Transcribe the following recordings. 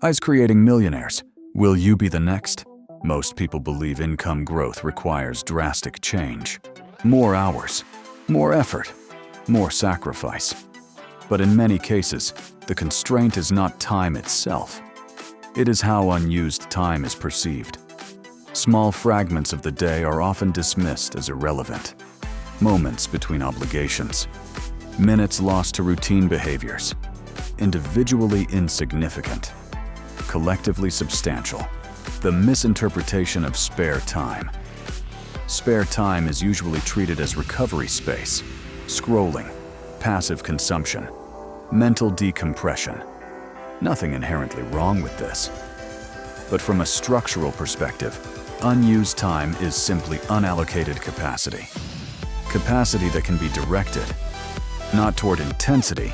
Eyes creating millionaires. Will you be the next? Most people believe income growth requires drastic change. More hours, more effort, more sacrifice. But in many cases, the constraint is not time itself. It is how unused time is perceived. Small fragments of the day are often dismissed as irrelevant. Moments between obligations. Minutes lost to routine behaviors. Individually insignificant. Collectively substantial. The misinterpretation of spare time. Spare time is usually treated as recovery space, scrolling, passive consumption, mental decompression. Nothing inherently wrong with this. But from a structural perspective, unused time is simply unallocated capacity. Capacity that can be directed, not toward intensity,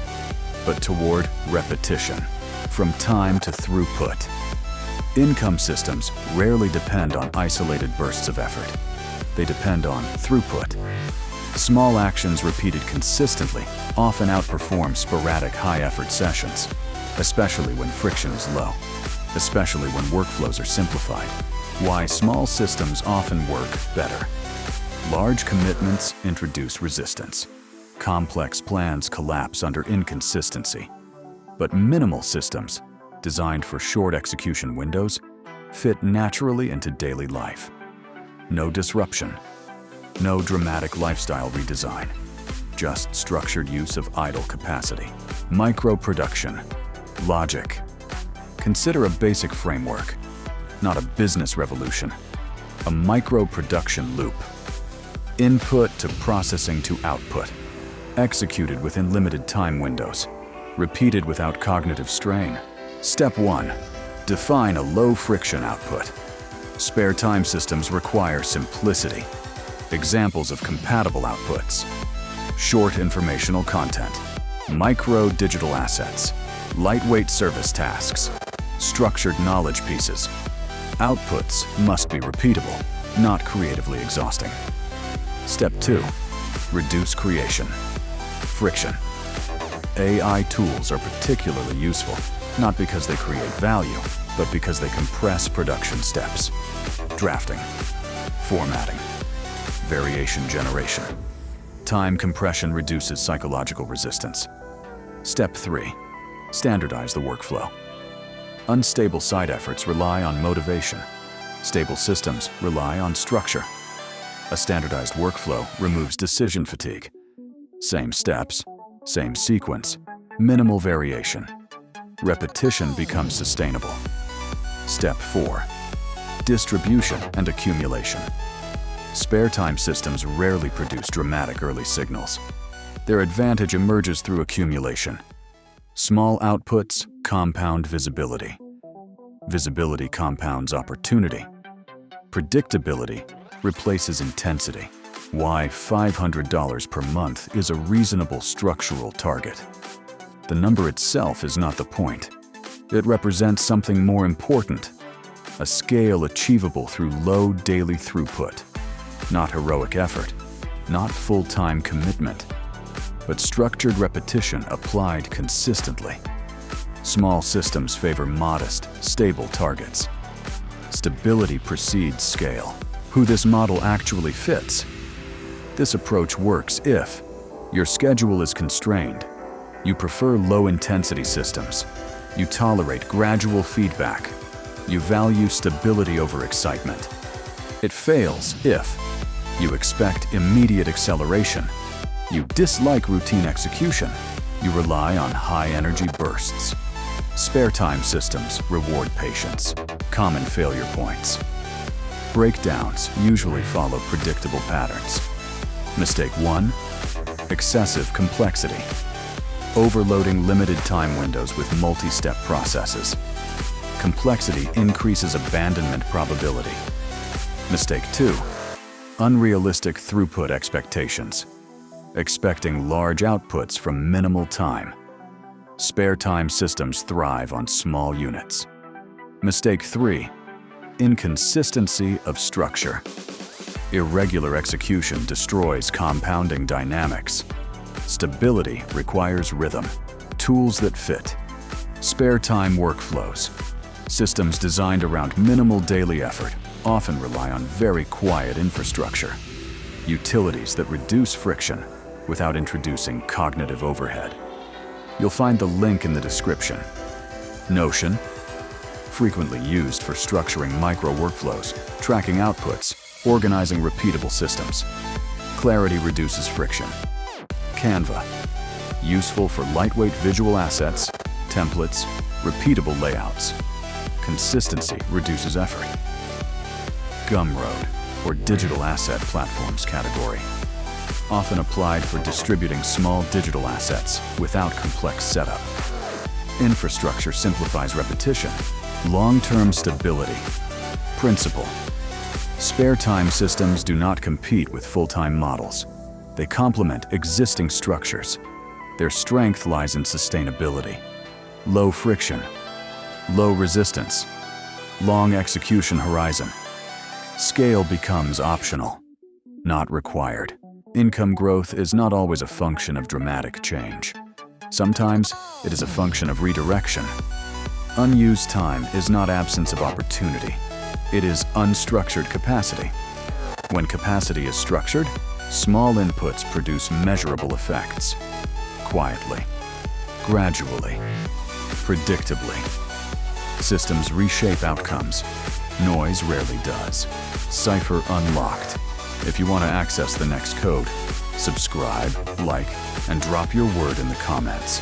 but toward repetition, from time to throughput. Income systems rarely depend on isolated bursts of effort. They depend on throughput. Small actions repeated consistently often outperform sporadic high-effort sessions, especially when friction is low, especially when workflows are simplified. Why small systems often work better. Large commitments introduce resistance. Complex plans collapse under inconsistency. But minimal systems, designed for short execution windows, fit naturally into daily life. No disruption. No dramatic lifestyle redesign. Just structured use of idle capacity. Micro-production. Logic. Consider a basic framework, not a business revolution. A micro-production loop. Input to processing to output. Executed within limited time windows. Repeated without cognitive strain. Step 1. Define a low-friction output. Spare time systems require simplicity. Examples of compatible outputs. Short informational content. Micro digital assets. Lightweight service tasks. Structured knowledge pieces. Outputs must be repeatable, not creatively exhausting. Step 2. Reduce creation. Friction. AI tools are particularly useful, not because they create value, but because they compress production steps. Drafting. Formatting. Variation generation. Time compression reduces psychological resistance. Step 3. Standardize the workflow. Unstable side efforts rely on motivation. Stable systems rely on structure. A standardized workflow removes decision fatigue. Same steps, same sequence, minimal variation. Repetition becomes sustainable. Step 4. Distribution and accumulation. Spare time systems rarely produce dramatic early signals. Their advantage emerges through accumulation. Small outputs compound visibility. Visibility compounds opportunity. Predictability replaces intensity. Why $500 per month is a reasonable structural target. The number itself is not the point. It represents something more important, a scale achievable through low daily throughput. Not heroic effort, not full-time commitment, but structured repetition applied consistently. Small systems favor modest, stable targets. Stability precedes scale. Who this model actually fits? This approach works if your schedule is constrained, you prefer low-intensity systems, you tolerate gradual feedback, you value stability over excitement. It fails if you expect immediate acceleration, you dislike routine execution, you rely on high-energy bursts. Spare time systems reward patience. Common failure points. Breakdowns usually follow predictable patterns. Mistake 1. Excessive complexity. Overloading limited time windows with multi-step processes. Complexity increases abandonment probability. Mistake 2. Unrealistic throughput expectations. Expecting large outputs from minimal time. Spare time systems thrive on small units. Mistake 3. Inconsistency of structure. Irregular execution destroys compounding dynamics. Stability requires rhythm, tools that fit. Spare time workflows. Systems designed around minimal daily effort often rely on very quiet infrastructure. Utilities that reduce friction without introducing cognitive overhead. You'll find the link in the description. Notion, frequently used for structuring micro workflows, tracking outputs, organizing repeatable systems. Clarity reduces friction. Canva, useful for lightweight visual assets, templates, repeatable layouts. Consistency reduces effort. Gumroad, or digital asset platforms category, often applied for distributing small digital assets without complex setup. Infrastructure simplifies repetition. Long-term stability. Principle. Spare-time systems do not compete with full-time models. They complement existing structures. Their strength lies in sustainability. Low friction. Low resistance. Long execution horizon. Scale becomes optional, not required. Income growth is not always a function of dramatic change. Sometimes it is a function of redirection. Unused time is not absence of opportunity. It is unstructured capacity. When capacity is structured, small inputs produce measurable effects. Quietly, gradually, predictably. Systems reshape outcomes. Noise rarely does. Cipher unlocked. If you want to access the next code, subscribe, like, and drop your word in the comments.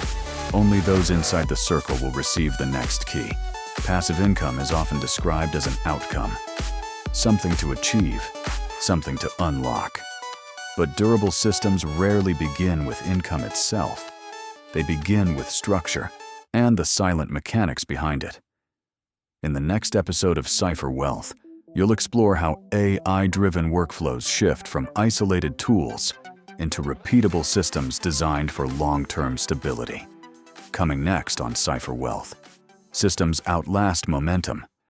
Only those inside the circle will receive the next key. Passive income is often described as an outcome. Something to achieve, something to unlock. But durable systems rarely begin with income itself. They begin with structure and the silent mechanics behind it. In the next episode of Cipher Wealth, you'll explore how AI-driven workflows shift from isolated tools into repeatable systems designed for long-term stability. Coming next on Cipher Wealth, systems outlast momentum.